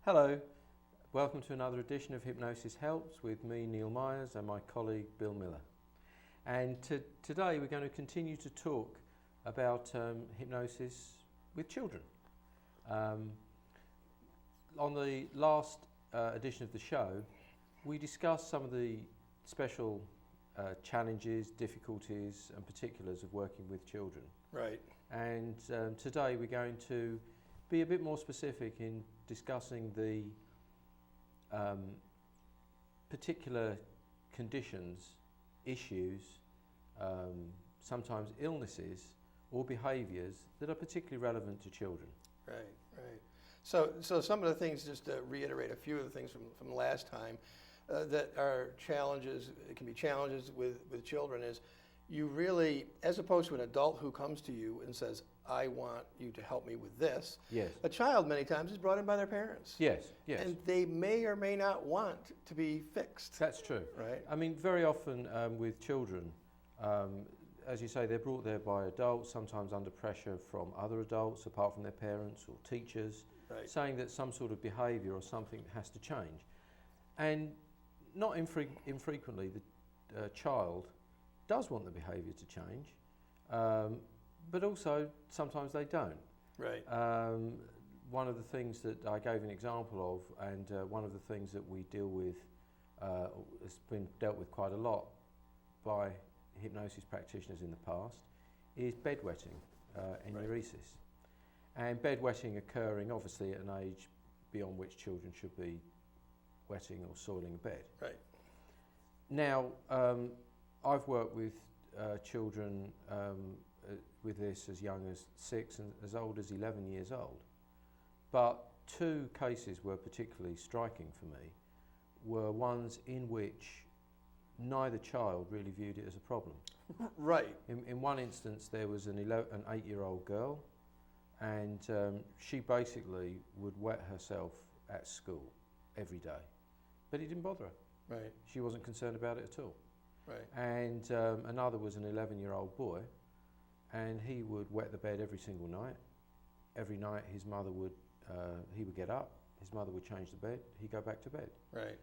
Hello, welcome to another edition of Hypnosis Helps with me, Neil Myers, and my colleague Bill Miller. And today we're going to continue to talk about hypnosis with children. On the last edition of the show, we discussed some of the special challenges, difficulties and particulars of working with children. Right. And today we're going to be a bit more specific in discussing the particular conditions, issues, sometimes illnesses or behaviours that are particularly relevant to children. Right, right. So some of the things, just to reiterate a few of the things from last time, that are challenges, it can be challenges with children, is you really, as opposed to an adult who comes to you and says, I want you to help me with this. Yes. A child many times is brought in by their parents. Yes, yes. And they may or may not want to be fixed. That's true. Right. I mean, very often with children, as you say, they're brought there by adults, sometimes under pressure from other adults, apart from their parents or teachers, Right. saying that some sort of behaviour or something has to change. And not infrequently, the child does want the behaviour to change, but also sometimes they don't. Right. One of the things that I gave an example of, and one of the things that we deal with, has been dealt with quite a lot by hypnosis practitioners in the past, is bedwetting, enuresis. And bedwetting occurring obviously at an age beyond which children should be wetting or soiling a bed. Right. Now, I've worked with children with this as young as 6 and as old as 11 years old. But two cases were particularly striking for me, were ones in which neither child really viewed it as a problem. Right. In one instance, there was an 8-year-old girl, and she basically would wet herself at school every day, but it didn't bother her. Right. She wasn't concerned about it at all. Right. And another was an 11-year-old boy, and he would wet the bed every single night. Every night his mother would, he would get up, his mother would change the bed, he'd go back to bed. Right.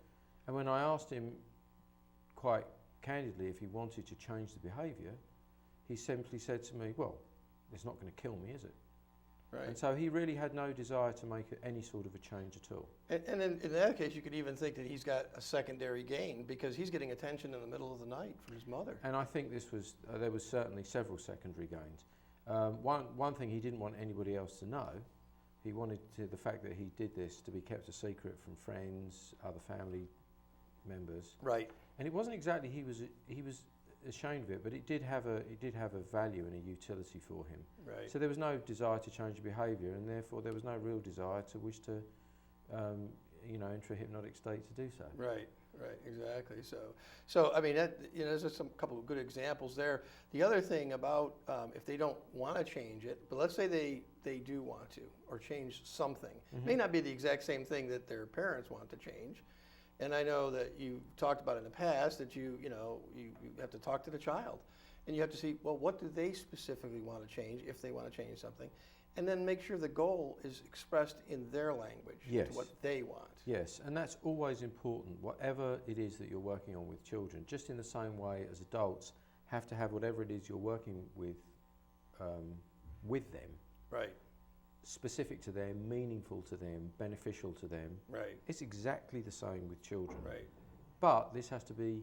And when I asked him quite candidly if he wanted to change the behaviour, he simply said to me, well, it's not going to kill me, is it? Right. And so he really had no desire to make any sort of a change at all. And in that case, you could even think that he's got a secondary gain because he's getting attention in the middle of the night from his mother. And I think this was, there was certainly several secondary gains. One thing he didn't want anybody else to know, he wanted the fact that he did this to be kept a secret from friends, other family members. Right. And it wasn't exactly he was ashamed of it, but it did have a value and a utility for him. Right. So there was no desire to change behaviour, and therefore there was no real desire to wish to, enter a hypnotic state to do so. Right. Right. Exactly. So I mean, there's just a couple of good examples there. The other thing about if they don't want to change it, but let's say they do want to or change something, it may not be the exact same thing that their parents want to change. And I know that you've talked about in the past that you have to talk to the child, and you have to see, well, what do they specifically want to change if they want to change something, and then make sure the goal is expressed in their language, yes, to what they want. Yes, and that's always important, whatever it is that you're working on with children, just in the same way as adults have to have whatever it is you're working with them. Right. Specific to them, meaningful to them, beneficial to them. Right. It's exactly the same with children. Right. But this has to be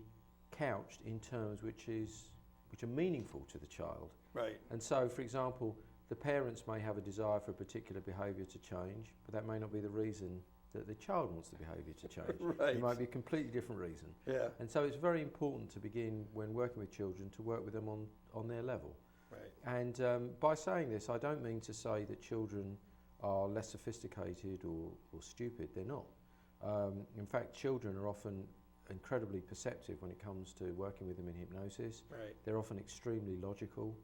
couched in terms which are meaningful to the child. Right. And so, for example, the parents may have a desire for a particular behaviour to change, but that may not be the reason that the child wants the behaviour to change. Right. It might be a completely different reason. Yeah. And so it's very important to begin, when working with children, to work with them on their level. Right. And by saying this, I don't mean to say that children are less sophisticated or stupid. They're not. In fact, children are often incredibly perceptive when it comes to working with them in hypnosis. Right. They're often extremely logical,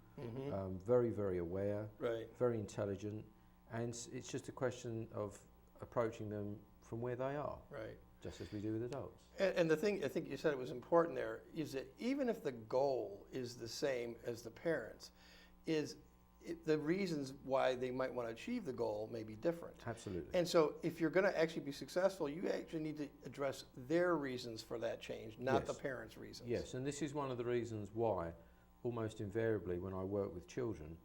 very, very aware, Right. very intelligent, and it's just a question of approaching them from where they are. Right. Just as we do with adults. And the thing, I think you said it was important there, is that even if the goal is the same as the parents, is the reasons why they might want to achieve the goal may be different. Absolutely. And so if you're going to actually be successful, you actually need to address their reasons for that change, not the parents' reasons. Yes, and this is one of the reasons why, almost invariably, when I work with children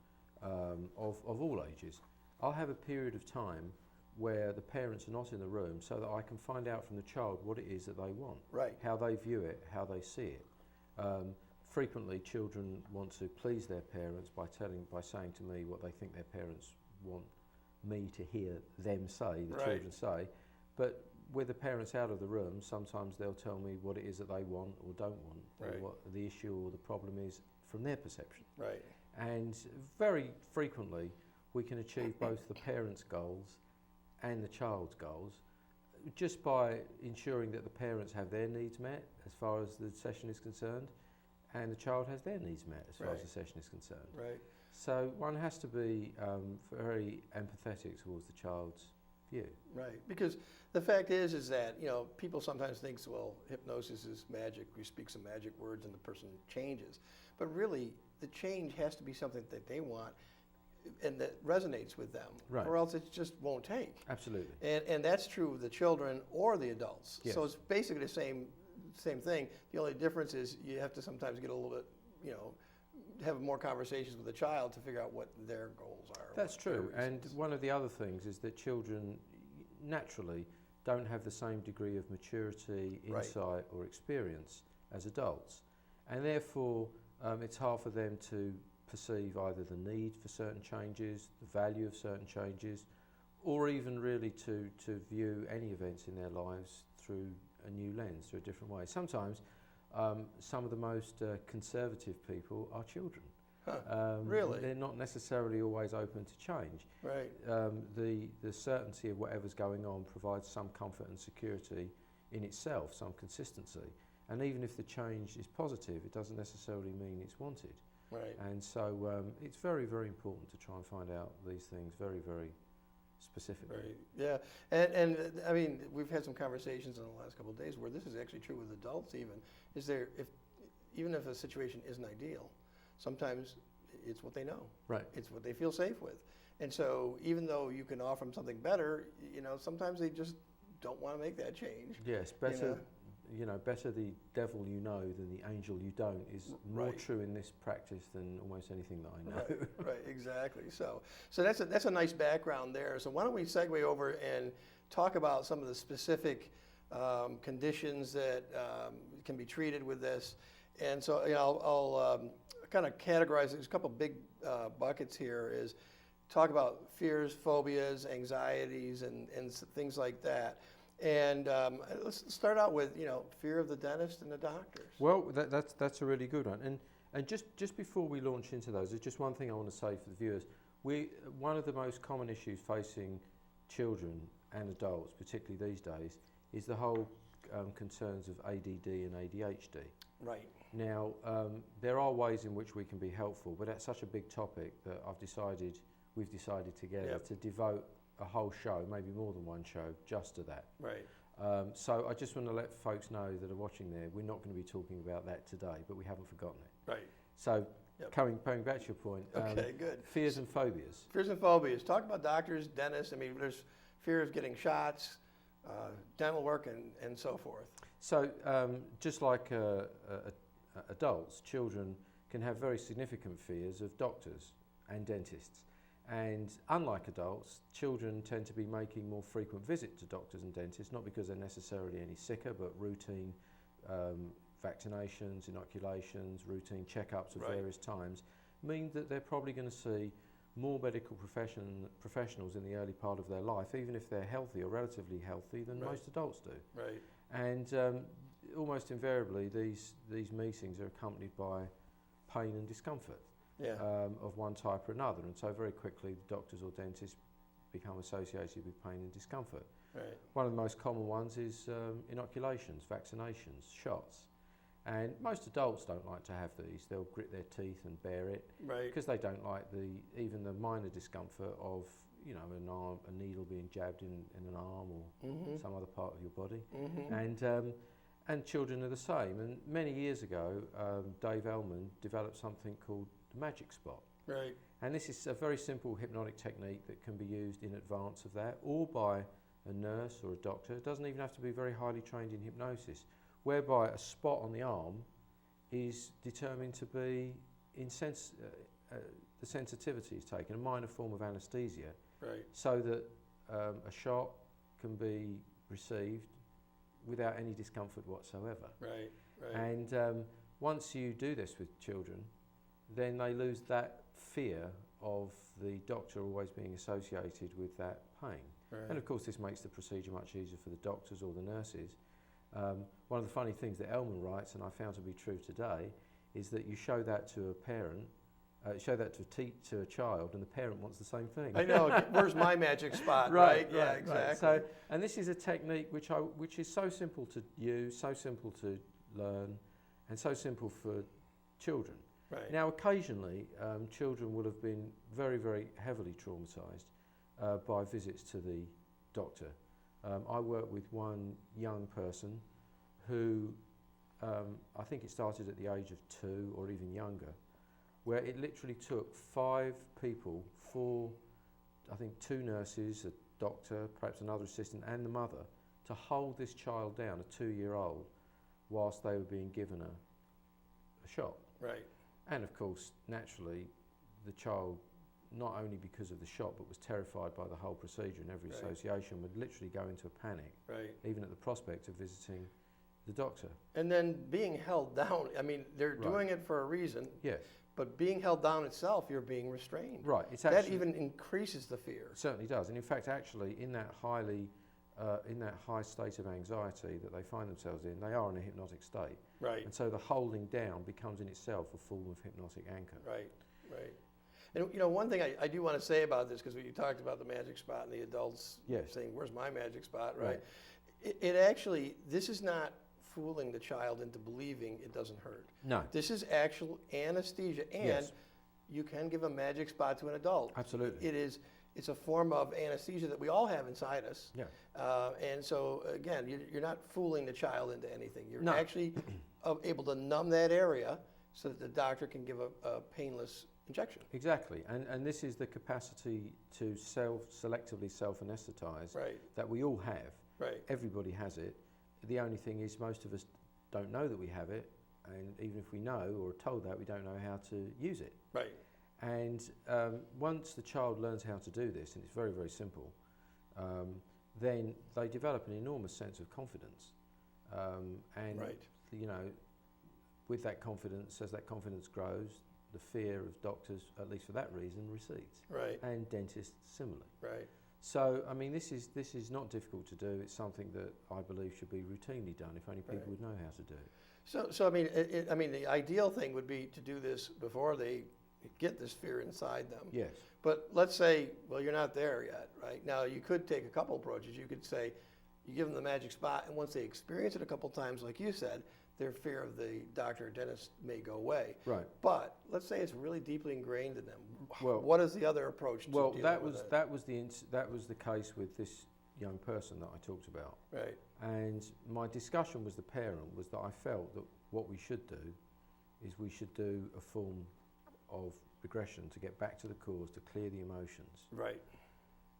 of all ages, I'll have a period of time where the parents are not in the room so that I can find out from the child what it is that they want, Right. how they view it, how they see it. Frequently, children want to please their parents by saying to me what they think their parents want me to hear them say, the children say. But with the parents out of the room, sometimes they'll tell me what it is that they want or don't want, or what the issue or the problem is from their perception. Right. And very frequently, we can achieve both the parents' goals and the child's goals just by ensuring that the parents have their needs met as far as the session is concerned, and the child has their needs met as far as the session is concerned. Right. So one has to be very empathetic towards the child's view. Right. Because the fact is that, you know, people sometimes think, well, hypnosis is magic. We speak some magic words and the person changes. But really, the change has to be something that they want and that resonates with them, or else it just won't take. Absolutely. And that's true of the children or the adults. Yes. So it's basically the same thing. The only difference is you have to sometimes get a little bit, you know, have more conversations with the child to figure out what their goals are. That's true. And one of the other things is that children naturally don't have the same degree of maturity, insight or experience as adults. And therefore, it's hard for them to perceive either the need for certain changes, the value of certain changes, or even really to view any events in their lives through a new lens, through a different way. Sometimes some of the most conservative people are children. Really? They're not necessarily always open to change. Right. The certainty of whatever's going on provides some comfort and security in itself, some consistency. And even if the change is positive, it doesn't necessarily mean it's wanted. Right. And so it's very, very important to try and find out these things very, very specifically. Right. Yeah. And I mean, we've had some conversations in the last couple of days where this is actually true with adults even. Even if a situation isn't ideal, sometimes it's what they know. Right. It's what they feel safe with. And so even though you can offer them something better, you know, sometimes they just don't want to make that change. Yes, better. You know, better the devil you know than the angel you don't is more true in this practice than almost anything that I know. Right, exactly. So that's a nice background there. So why don't we segue over and talk about some of the specific conditions that can be treated with this. And so, you know, I'll kind of categorize. There's a couple big buckets here. Is talk about fears, phobias, anxieties, and things like that. And let's start out with, you know, fear of the dentist and the doctors. Well, that's a really good one. And just before we launch into those, there's just one thing I want to say for the viewers. One of the most common issues facing children and adults, particularly these days, is the whole concerns of ADD and ADHD. Right. Now, there are ways in which we can be helpful, but that's such a big topic that we've decided together to devote a whole show, maybe more than one show, just to that. Right. So I just want to let folks know that are watching there, we're not going to be talking about that today, but we haven't forgotten it. Right. So coming back to your point. Okay, good. Fears and phobias. Fears and phobias. Talk about doctors, dentists. I mean, there's fear of getting shots, dental work, and so forth. So just like adults, children can have very significant fears of doctors and dentists. And unlike adults, children tend to be making more frequent visits to doctors and dentists, not because they're necessarily any sicker, but routine vaccinations, inoculations, routine checkups of various times mean that they're probably going to see more medical professionals in the early part of their life, even if they're healthy or relatively healthy, than most adults do. Right. And almost invariably, these meetings are accompanied by pain and discomfort. Of one type or another, and so very quickly the doctors or dentists become associated with pain and discomfort. Right. One of the most common ones is inoculations, vaccinations, shots, and most adults don't like to have these. They'll grit their teeth and bear it because they don't like even the minor discomfort of, you know, a needle being jabbed in an arm or some other part of your body. And children are the same. And many years ago, Dave Ellman developed something called the magic spot. Right. And this is a very simple hypnotic technique that can be used in advance of that, or by a nurse or a doctor. It doesn't even have to be very highly trained in hypnosis, whereby a spot on the arm is determined to be the sensitivity is taken, a minor form of anaesthesia, Right. so that a shot can be received without any discomfort whatsoever. Right. Right. And once you do this with children, then they lose that fear of the doctor always being associated with that pain. Right. And of course this makes the procedure much easier for the doctors or the nurses. One of the funny things that Elman writes, and I found to be true today, is that you show that to a parent, show that to a child, and the parent wants the same thing. I know. Where's my magic spot? Right, Yeah, right, exactly. right. So, and this is a technique which is so simple to use, so simple to learn, and so simple for children. Right. Now, occasionally, children will have been very, very heavily traumatised by visits to the doctor. I work with one young person who, I think it started at the age of 2 or even younger, where it literally took 5 people, 2 nurses, a doctor, perhaps another assistant, and the mother, to hold this child down, a 2-year-old, whilst they were being given a shot. Right. And of course, naturally, the child, not only because of the shot, but was terrified by the whole procedure and every Right. association, would literally go into a panic, Right. even at the prospect of visiting the doctor. And then being held down. I mean, they're Right. doing it for a reason, Yes, but being held down itself, you're being restrained. right. It's That actually, even increases the fear. it certainly does. And in fact, actually, in that high state of anxiety that they find themselves in, they are in a hypnotic state. Right. And so the holding down becomes in itself a form of hypnotic anchor. Right. Right. And you know, one thing I do want to say about this, because you talked about the magic spot and the adults Yes. saying, "Where's my magic spot?" Right. Right. It actually, this is not fooling the child into believing it doesn't hurt. No, This is actual anesthesia, and Yes. you can give a magic spot to an adult. absolutely. It's a form of anesthesia that we all have inside us. Yeah. And so again, you're not fooling the child into anything. You're No. actually able to numb that area so that the doctor can give a painless injection. Exactly, and this is the capacity to selectively self-anesthetize Right. that we all have. Right. Everybody has it. The only thing is most of us don't know that we have it, and even if we know or are told that, we don't know how to use it. Right. And once the child learns how to do this, and it's very, very simple, then they develop an enormous sense of confidence. And, Right. you know, with that confidence, as that confidence grows, the fear of doctors, at least for that reason, recedes. Right. And dentists similarly. Right. So, I mean, this is not difficult to do. It's something that I believe should be routinely done if only people Right. would know how to do it. So I mean, I mean, the ideal thing would be to do this before they get this fear inside them. Yes. But let's say, well, you're not there yet, right? Now, you could take a couple approaches. You could say, you give them the magic spot, and once they experience it a couple times, like you said, their fear of the doctor or dentist may go away. Right. But let's say it's really deeply ingrained in them. Well- what is the other approach to Well, dealing that with was it? that was the case with this young person that I talked about. Right. And my discussion with the parent was that I felt that what we should do is we should do a form of regression to get back to the cause, to clear the emotions Right.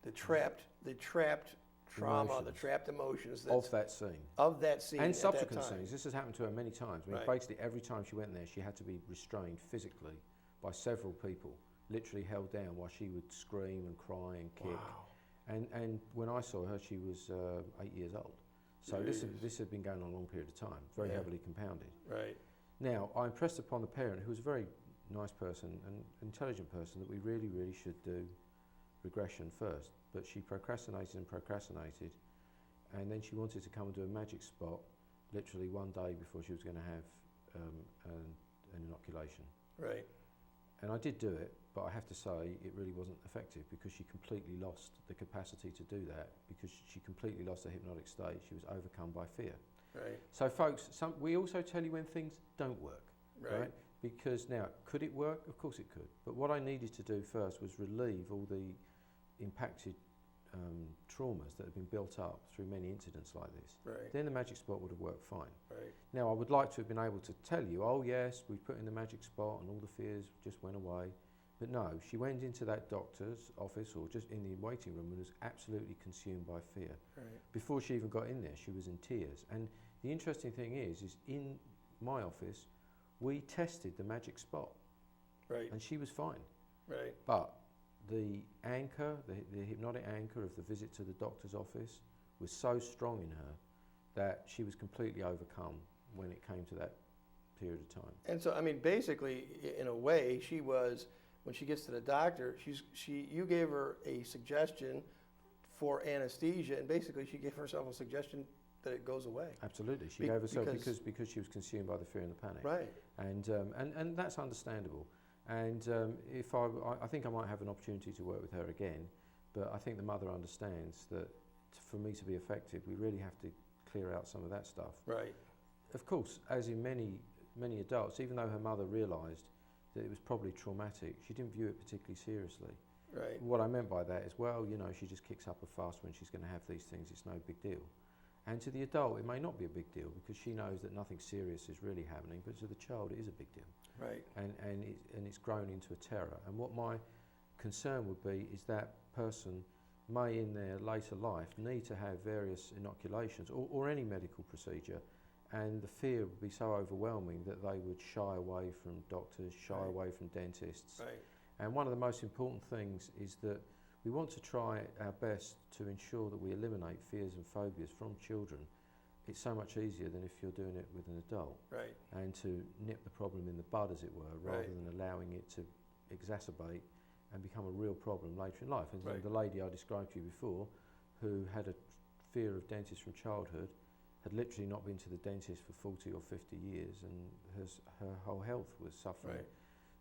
The trapped trauma, the Emotions. trapped emotions of that scene. of that scene And at subsequent that time. scenes. This has happened to her many times. I mean, Right. basically every time she went there, she had to be restrained physically by several people, literally held down while she would scream and cry and kick. Wow. And when I saw her, she was 8 years old. So Jeez. this had been going on a long period of time, very Yeah. heavily compounded. Right. Now, I impressed upon the parent, who was a very nice person and intelligent person, that we really, really should do regression first. But she procrastinated and procrastinated, and then she wanted to come and do a magic spot literally one day before she was going to have an inoculation. Right. And I did do it, but I have to say it really wasn't effective because she completely lost the capacity to do that, because she completely lost the hypnotic state. She was overcome by fear. Right. So folks, we also tell you when things don't work, Right. right? Because now, could it work? Of course it could. But what I needed to do first was relieve all the impacted traumas that have been built up through many incidents like this. Right. Then the magic spot would have worked fine. Right. Now, I would like to have been able to tell you, oh yes, we put in the magic spot and all the fears just went away. But no, she went into that doctor's office or just in the waiting room and was absolutely consumed by fear. Right. Before she even got in there, she was in tears. And the interesting thing is in my office, we tested the magic spot. Right. And she was fine. Right. But the anchor, the hypnotic anchor of the visit to the doctor's office was so strong in her that she was completely overcome when it came to that period of time. And so, I mean, basically, in a way, she was, when she gets to the doctor, you gave her a suggestion for anesthesia, and basically she gave herself a suggestion that it goes away. Absolutely, she gave herself because she was consumed by the fear and the panic. Right. And that's understandable. And if I think I might have an opportunity to work with her again, but I think the mother understands that for me to be effective, we really have to clear out some of that stuff. Right. Of course, as in many adults, even though her mother realised that it was probably traumatic, she didn't view it particularly seriously. Right. What I meant by that is, well, you know, she just kicks up a fuss when she's going to have these things, it's no big deal. And to the adult, it may not be a big deal because she knows that nothing serious is really happening, but to the child, it is a big deal. Right. And it's grown into a terror. And what my concern would be is that person may, in their later life, need to have various inoculations or any medical procedure, and the fear would be so overwhelming that they would shy away from doctors, shy away from dentists. Right. And one of the most important things is that we want to try our best to ensure that we eliminate fears and phobias from children. It's so much easier than if you're doing it with an adult. Right. And to nip the problem in the bud, as it were, rather Right. than allowing it to exacerbate and become a real problem later in life. And Right. the lady I described to you before, who had a fear of dentists from childhood, had literally not been to the dentist for 40 or 50 years, and her whole health was suffering Right.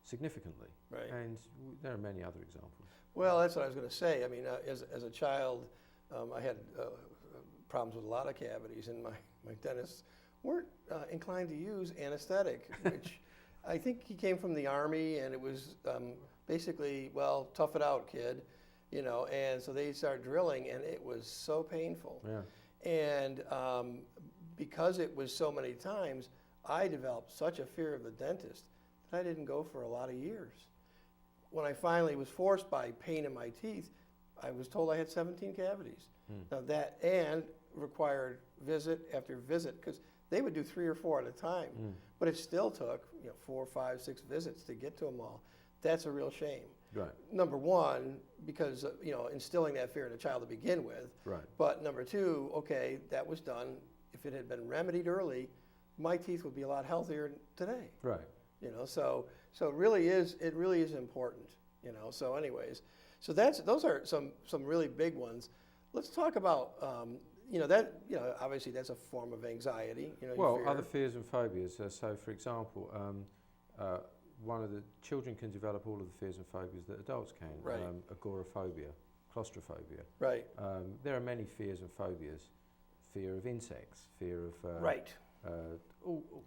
significantly. Right. And there are many other examples. Well, that's what I was going to say. I mean, as a child, I had problems with a lot of cavities, and my dentists weren't inclined to use anesthetic, which I think he came from the Army, and it was basically, well, tough it out, kid, you know, and so they started drilling, and it was so painful. Yeah. And because it was so many times, I developed such a fear of the dentist that I didn't go for a lot of years. When I finally was forced by pain in my teeth, I was told I had 17 cavities. Now that and required visit after visit, because they would do 3 or 4 at a time, but it still took 4, 5, 6 visits to get to them all. That's a real shame. Right. Number one, because instilling that fear in a child to begin with. Right. But number two, okay, that was done. If it had been remedied early, my teeth would be a lot healthier today. Right. So it really is important. So anyways, so those are some really big ones. Let's talk about obviously that's a form of anxiety. Well, other fears and phobias. So, for example, one of the children can develop all of the fears and phobias that adults can. Right. Agoraphobia, claustrophobia. Right. There are many fears and phobias. Fear of insects. Fear of right. Birds,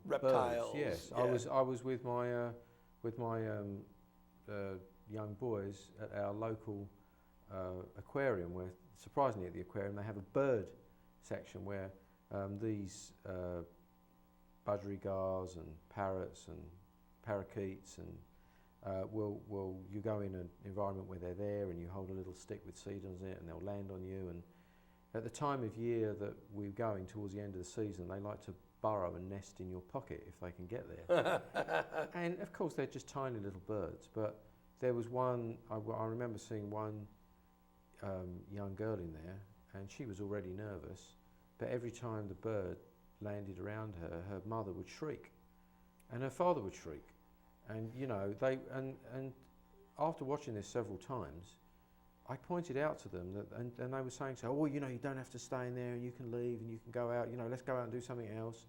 Reptiles. yes. Yeah. I was with my young boys at our local aquarium, where surprisingly at the aquarium they have a bird section where these budgerigars and parrots and parakeets and you go in an environment where they're there and you hold a little stick with seed on it and they'll land on you, and at the time of year that we're going towards the end of the season, they like to burrow and nest in your pocket if they can get there. And of course they're just tiny little birds, but there was one, I remember seeing one young girl in there, and she was already nervous, but every time the bird landed around her, her mother would shriek and her father would shriek. And and after watching this several times, I pointed out to them that, and they were saying, you don't have to stay in there, and you can leave, and you can go out. Let's go out and do something else.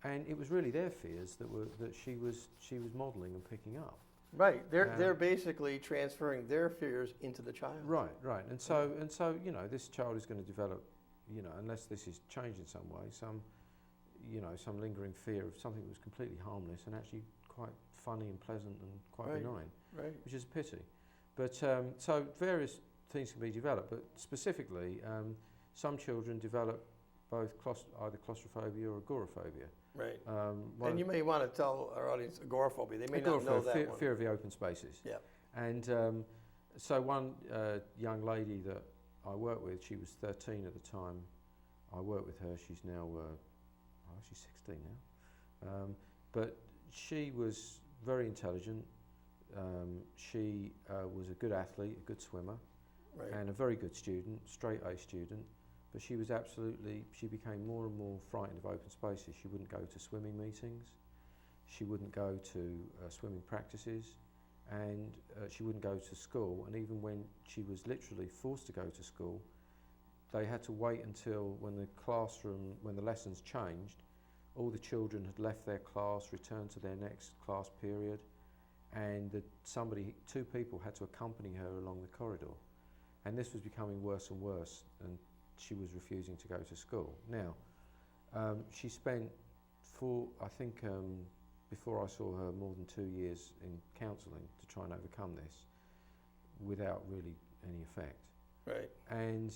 And it was really their fears that she was modelling and picking up. Right. They're basically transferring their fears into the child. Right. And so this child is going to develop, unless this is changed in some way, some lingering fear of something that was completely harmless and actually quite funny and pleasant and quite benign. Right. Which is a pity. But so various things can be developed, but specifically, some children develop both either claustrophobia or agoraphobia. Right. And you may want to tell our audience agoraphobia. They may not know that one. Fear of the open spaces. Yeah. And so one young lady that I worked with, she was 13 at the time I worked with her. She's now, she's 16 now. But she was very intelligent. She was a good athlete, a good swimmer, Right. and a very good student, straight A student. But she became more and more frightened of open spaces. She wouldn't go to swimming meetings. She wouldn't go to swimming practices. And she wouldn't go to school. And even when she was literally forced to go to school, they had to wait until when the lessons changed, all the children had left their class, returned to their next class period, and two people had to accompany her along the corridor. And this was becoming worse and worse, and she was refusing to go to school. Now, she spent before I saw her, more than 2 years in counselling to try and overcome this without really any effect. Right. And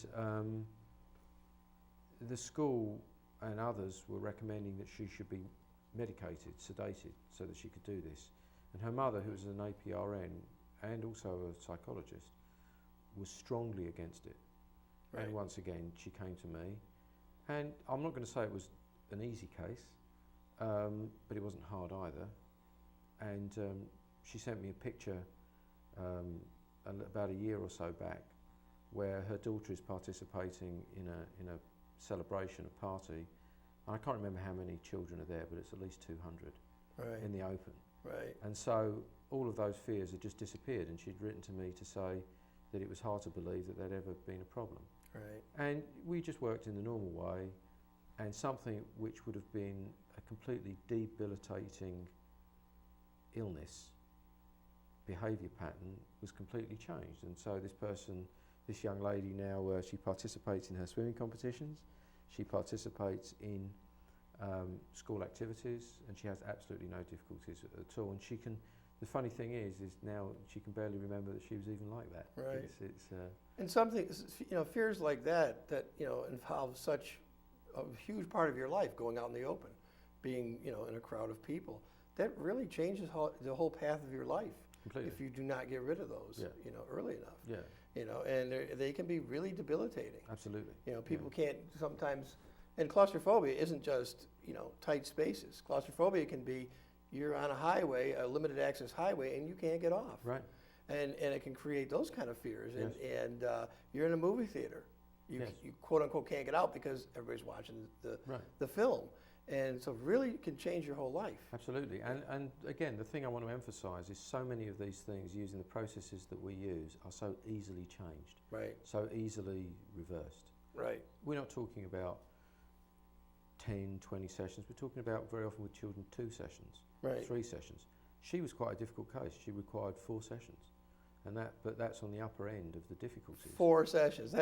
the school and others were recommending that she should be medicated, sedated, so that she could do this. And her mother, who was an APRN and also a psychologist, was strongly against it. Right. And once again, she came to me. And I'm not going to say it was an easy case, but it wasn't hard either. And she sent me a picture about a year or so back, where her daughter is participating in a celebration, a party. And I can't remember how many children are there, but it's at least 200 Right. in the open. Right. And so all of those fears had just disappeared, and she'd written to me to say that it was hard to believe that there'd ever been a problem. Right. And we just worked in the normal way, and something which would have been a completely debilitating illness, behaviour pattern, was completely changed. And so this young lady now, she participates in her swimming competitions, she participates in school activities, and she has absolutely no difficulties at all. And the funny thing is now she can barely remember that she was even like that. Right. It's And something, fears like that involve such a huge part of your life, going out in the open, being, in a crowd of people, that really changes the whole path of your life. completely. If you do not get rid of those, Yeah. early enough. Yeah, And they can be really debilitating. absolutely. People can't sometimes, and claustrophobia isn't just, tight spaces. Claustrophobia can be, you're on a highway, a limited access highway, and you can't get off. Right. And it can create those kind of fears. Yes. And you're in a movie theater. You quote unquote can't get out because everybody's watching the film. And so really can change your whole life. Absolutely. And again, the thing I want to emphasise is so many of these things, using the processes that we use, are so easily changed. Right. So easily reversed. Right. We're not talking about 10, 20 sessions. We're talking about, very often with children, 2 sessions, Right. 3 sessions. She was quite a difficult case. She required 4 sessions. But that's on the upper end of the difficulties. 4 sessions,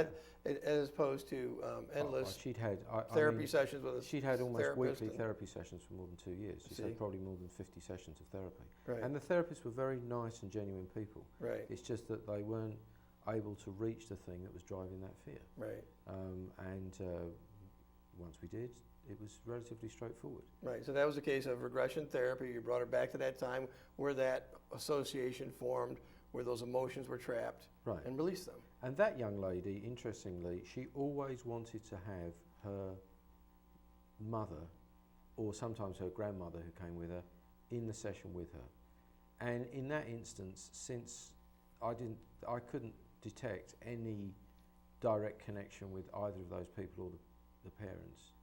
as opposed to endless She'd had therapy sessions with a She'd had almost therapist weekly therapy sessions for more than 2 years. She said probably more than 50 sessions of therapy. Right. And the therapists were very nice and genuine people. Right. It's just that they weren't able to reach the thing that was driving that fear. Right. Once we did, it was relatively straightforward. Right. So that was a case of regression therapy. You brought her back to that time where that association formed, where those emotions were trapped, Right. and released them. And that young lady, interestingly, she always wanted to have her mother, or sometimes her grandmother who came with her, in the session with her. And in that instance, since I couldn't detect any direct connection with either of those people or the parents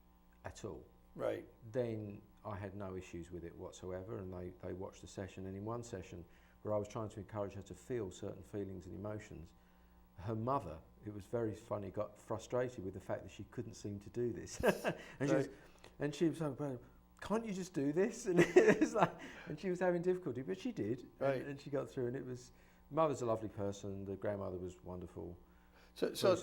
at all, Right. then I had no issues with it whatsoever, and they watched the session. And in one session, where I was trying to encourage her to feel certain feelings and emotions, her mother, it was very funny, got frustrated with the fact that she couldn't seem to do this. and she was like, well, can't you just do this? And it was like, and she was having difficulty, but she did. Right. And she got through, and it was, mother's a lovely person, the grandmother was wonderful. So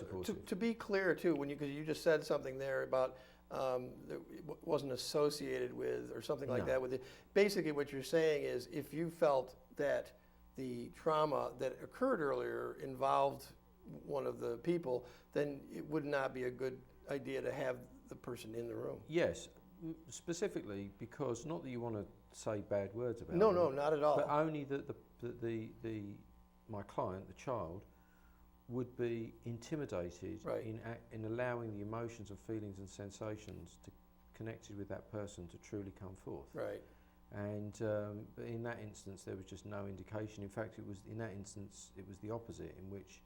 to be clear too, because you just said something there about that wasn't associated with or something like that with it. Basically what you're saying is, if you felt that the trauma that occurred earlier involved one of the people, then it would not be a good idea to have the person in the room. Yes, specifically because, not that you want to say bad words about No, them, not at all. but only that the my client, the child, would be intimidated Right. in allowing the emotions and feelings and sensations to connected with that person to truly come forth. Right. And but in that instance, there was just no indication. In fact, in that instance, it was the opposite, in which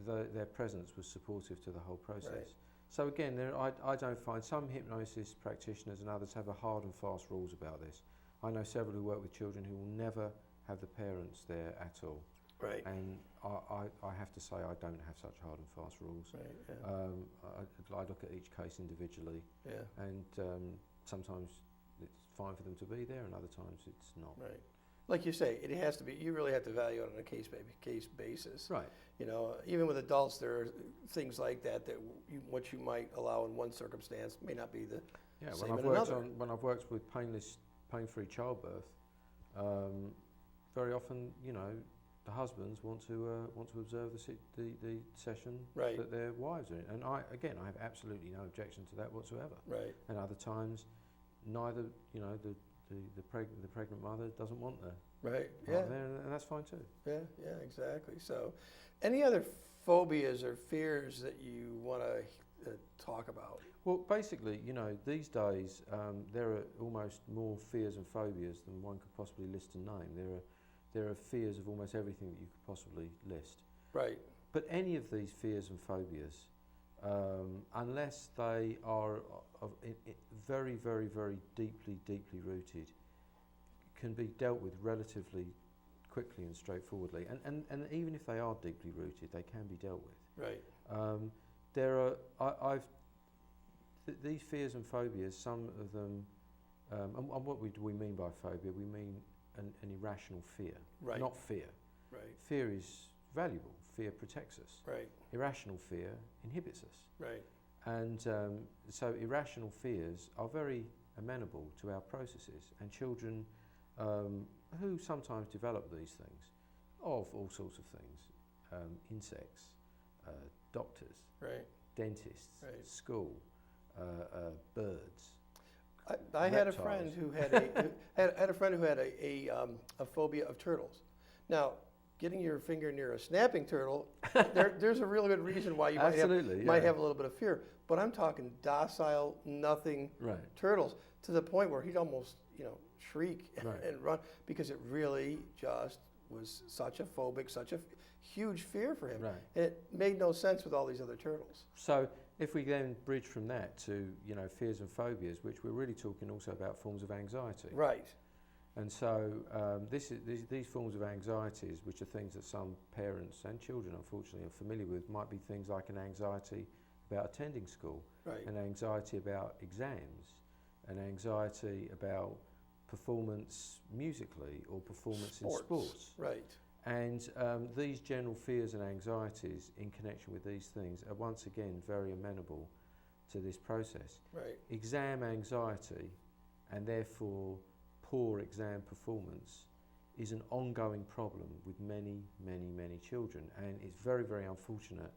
their presence was supportive to the whole process. Right. So again, I don't find some hypnosis practitioners and others have a hard and fast rules about this. I know several who work with children who will never have the parents there at all. Right. And I have to say I don't have such hard and fast rules. Right. Yeah. I look at each case individually, Yeah. and sometimes it's fine for them to be there, and other times it's not. Right. Like you say, it has to be. You really have to value it on a case basis. Right. You know, even with adults, there are things like that what you might allow in one circumstance may not be the same in another. When I've worked with pain-free childbirth, very often, you know, the husbands want to observe the session Right. that their wives are in, and I have absolutely no objection to that whatsoever. Right. And other times, neither, you know, the pregnant mother doesn't want the Right. partner Yeah. there, and that's fine too. Yeah. Yeah. Exactly. So, any other phobias or fears that you want to talk about? Well, basically, you know, these days there are almost more fears and phobias than one could possibly list and name. There are fears of almost everything that you could possibly list. Right. But any of these fears and phobias, unless they are very, very, very deeply rooted, can be dealt with relatively quickly and straightforwardly. And even if they are deeply rooted, they can be dealt with. Right. These fears and phobias, some of them, and what do we mean by phobia? We mean an irrational fear, Right. not fear. Right. Fear is valuable. Fear protects us. Right. Irrational fear inhibits us. Right. And so irrational fears are very amenable to our processes, and children who sometimes develop these things, of all sorts of things, insects, doctors, Right. dentists, Right. school, birds. I had a Reptiles. friend who had a phobia of turtles. Now, getting your finger near a snapping turtle, there's a real good reason why you might have a little bit of fear. But I'm talking docile, nothing turtles, to the point where he'd almost, shriek and run, because it really just was such a huge fear for him. Right. And it made no sense with all these other turtles. So if we then bridge from that to fears and phobias, which we're really talking also about forms of anxiety. Right. And so these forms of anxieties, which are things that some parents and children unfortunately are familiar with, might be things like an anxiety about attending school, Right. an anxiety about exams, an anxiety about performance musically or performance in sports. Right. And these general fears and anxieties in connection with these things are once again very amenable to this process. Right. Exam anxiety, and therefore poor exam performance, is an ongoing problem with many children, and it's very, very unfortunate,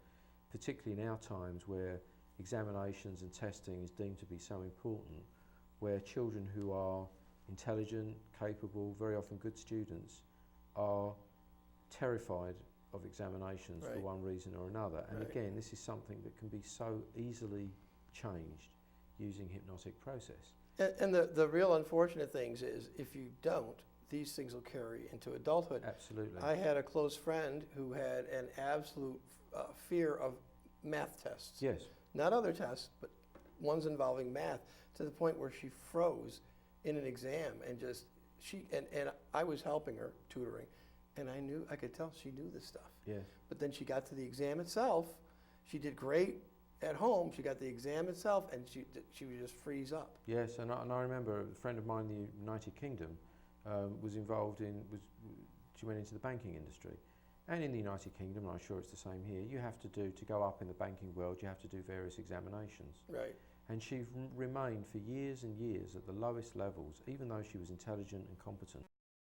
particularly in our times where examinations and testing is deemed to be so important, where children who are intelligent, capable, very often good students, are terrified of examinations for one reason or another. And again, this is something that can be so easily changed using hypnotic process. And the real unfortunate things is, if you don't, these things will carry into adulthood. Absolutely. I had a close friend who had an absolute fear of math tests. Yes. Not other tests, but ones involving math, to the point where she froze in an exam, and and I was helping her, tutoring, and I could tell she knew this stuff. Yes. But then she got to the exam itself. She did great at home. She got the exam itself, and she would just freeze up. Yes, and I remember a friend of mine in the United Kingdom she went into the banking industry. And in the United Kingdom, and I'm sure it's the same here, to go up in the banking world, you have to do various examinations. Right. And she remained for years and years at the lowest levels, even though she was intelligent and competent.